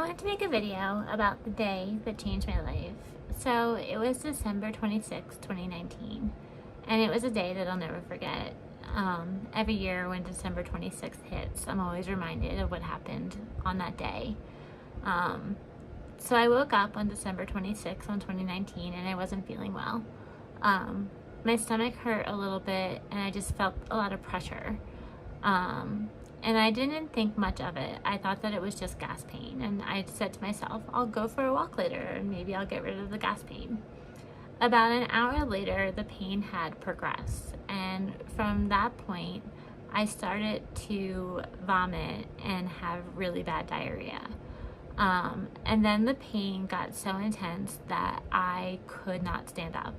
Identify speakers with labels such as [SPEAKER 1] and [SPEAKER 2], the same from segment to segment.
[SPEAKER 1] wanted to make a video about the day that changed my life. So it was December 26, 2019, and it was a day that I'll never forget. Every year when December 26th hits, I'm always reminded of what happened on that day. So I woke up on December 26th on 2019 and I wasn't feeling well. My stomach hurt a little bit and I just felt a lot of pressure. And I didn't think much of it. I thought that it was just gas pain. And I said to myself, I'll go for a walk later and maybe I'll get rid of the gas pain. About an hour later, the pain had progressed. And from that point, I started to vomit and have really bad diarrhea. And then the pain got so intense that I could not stand up.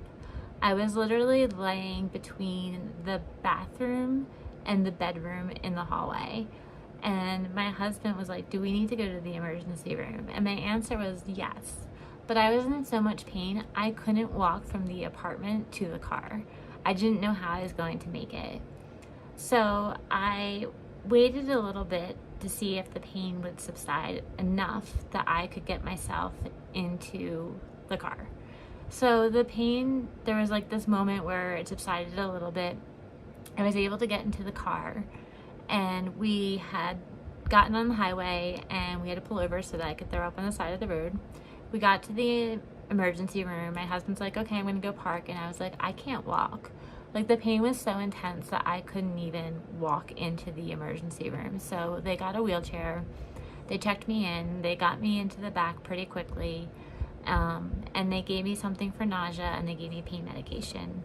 [SPEAKER 1] I was literally laying between the bathroom and the bedroom in the hallway. And my husband was like, do we need to go to the emergency room? And my answer was yes. But I was in so much pain, I couldn't walk from the apartment to the car. I didn't know how I was going to make it. So I waited a little bit to see if the pain would subside enough that I could get myself into the car. So the pain, there was like this moment where it subsided a little bit. I was able to get into the car and we had gotten on the highway and we had to pull over so that I could throw up on the side of the road. We got to the emergency room. My husband's like, okay, I'm gonna go park. And I was like, I can't walk. Like the pain was so intense that I couldn't even walk into the emergency room. So they got a wheelchair, they checked me in, they got me into the back pretty quickly. And they gave me something for nausea and they gave me pain medication.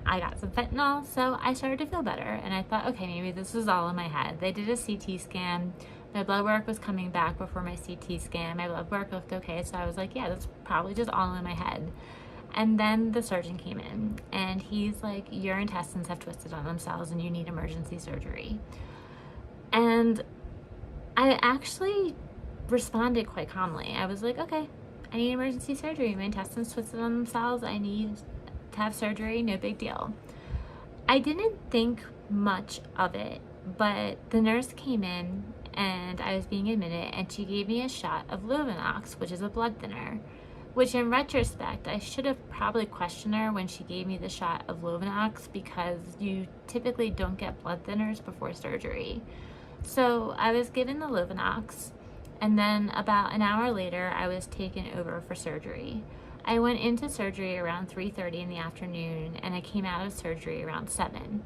[SPEAKER 1] I got some fentanyl, so I started to feel better. And I thought, okay, maybe this is all in my head. They did a CT scan. My blood work was coming back before my CT scan. My blood work looked okay, so I was like, yeah, that's probably just all in my head. And then the surgeon came in and he's like, your intestines have twisted on themselves and you need emergency surgery. And I actually responded quite calmly. I was like, okay, I need emergency surgery. My intestines twisted on themselves. I need to have surgery, no big deal. I didn't think much of it, but the nurse came in and I was being admitted and she gave me a shot of Lovenox, which is a blood thinner, which in retrospect, I should have probably questioned her when she gave me the shot of Lovenox because you typically don't get blood thinners before surgery. So I was given the Lovenox and then about an hour later, I was taken over for surgery. I went into surgery around 3:30 in the afternoon and I came out of surgery around 7.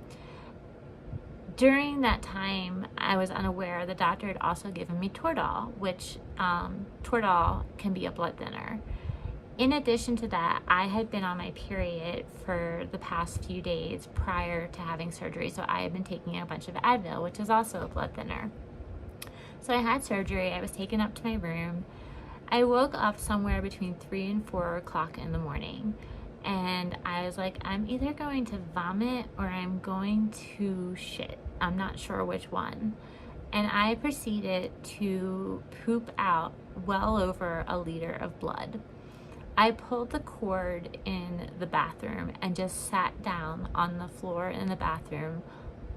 [SPEAKER 1] During that time, I was unaware the doctor had also given me Toradol, which Toradol can be a blood thinner. In addition to that, I had been on my period for the past few days prior to having surgery, so I had been taking a bunch of Advil, which is also a blood thinner. So I had surgery, I was taken up to my room. I woke up somewhere between 3 and 4 o'clock in the morning and I was like, I'm either going to vomit or I'm going to shit. I'm not sure which one. And I proceeded to poop out well over a liter of blood. I pulled the cord in the bathroom and just sat down on the floor in the bathroom,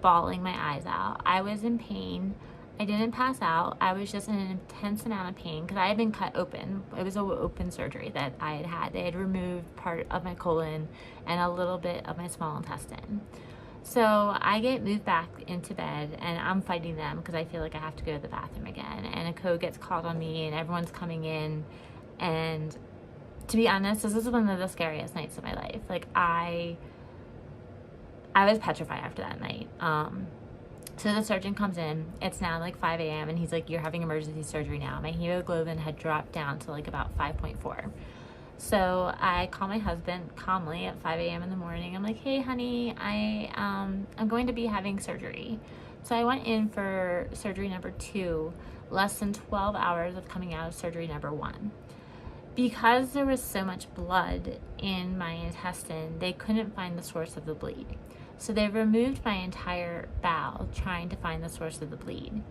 [SPEAKER 1] bawling my eyes out. I was in pain. I didn't pass out. I was just in an intense amount of pain because I had been cut open. It was an open surgery that I had had. They had removed part of my colon and a little bit of my small intestine. So I get moved back into bed and I'm fighting them because I feel like I have to go to the bathroom again. And a code gets called on me and everyone's coming in. And to be honest, this is one of the scariest nights of my life. Like I was petrified after that night. So the surgeon comes in, it's now like 5 a.m. and he's like, you're having emergency surgery now. My hemoglobin had dropped down to like about 5.4. So I call my husband calmly at 5 a.m. in the morning. I'm like, hey honey, I'm going to be having surgery. So I went in for surgery number 2, less than 12 hours of coming out of surgery number 1. Because there was so much blood in my intestine, they couldn't find the source of the bleed. So they removed my entire bowel trying to find the source of the bleed.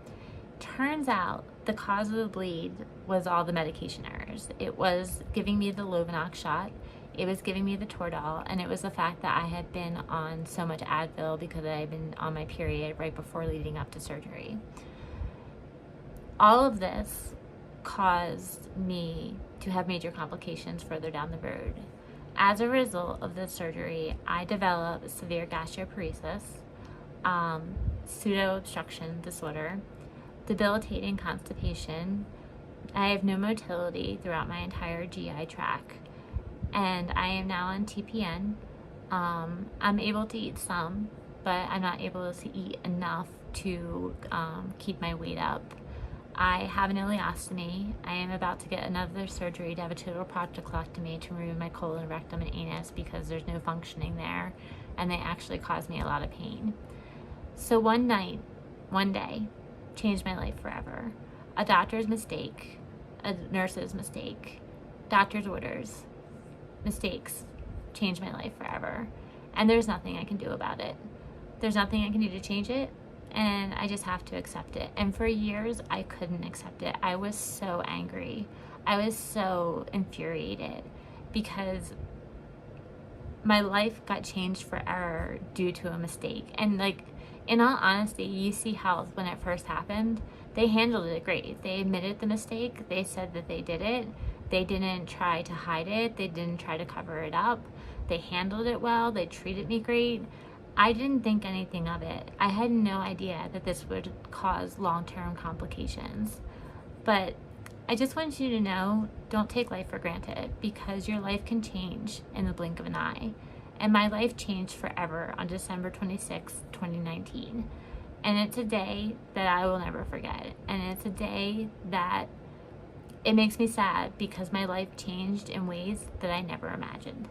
[SPEAKER 1] Turns out the cause of the bleed was all the medication errors. It was giving me the Lovenox shot, it was giving me the Toradol, and it was the fact that I had been on so much Advil because I had been on my period right before leading up to surgery. All of this caused me to have major complications further down the road. As a result of this surgery, I developed severe gastroparesis, pseudo-obstruction disorder, debilitating constipation. I have no motility throughout my entire GI tract, and I am now on TPN. I'm able to eat some, but I'm not able to eat enough to keep my weight up. I have an ileostomy. I am about to get another surgery to have a total proctoclectomy to remove my colon, rectum, and anus because there's no functioning there, and they actually cause me a lot of pain. So one day, changed my life forever. A doctor's mistake, a nurse's mistake, doctor's orders, mistakes changed my life forever. And there's nothing I can do about it. There's nothing I can do to change it, and I just have to accept it. And for years, I couldn't accept it. I was so angry. I was so infuriated because my life got changed forever due to a mistake. And like, in all honesty, UC Health, when it first happened, they handled it great. They admitted the mistake. They said that they did it. They didn't try to hide it. They didn't try to cover it up. They handled it well. They treated me great. I didn't think anything of it. I had no idea that this would cause long-term complications. But I just want you to know, don't take life for granted, because your life can change in the blink of an eye. And my life changed forever on December 26, 2019. And it's a day that I will never forget. And it's a day that it makes me sad because my life changed in ways that I never imagined.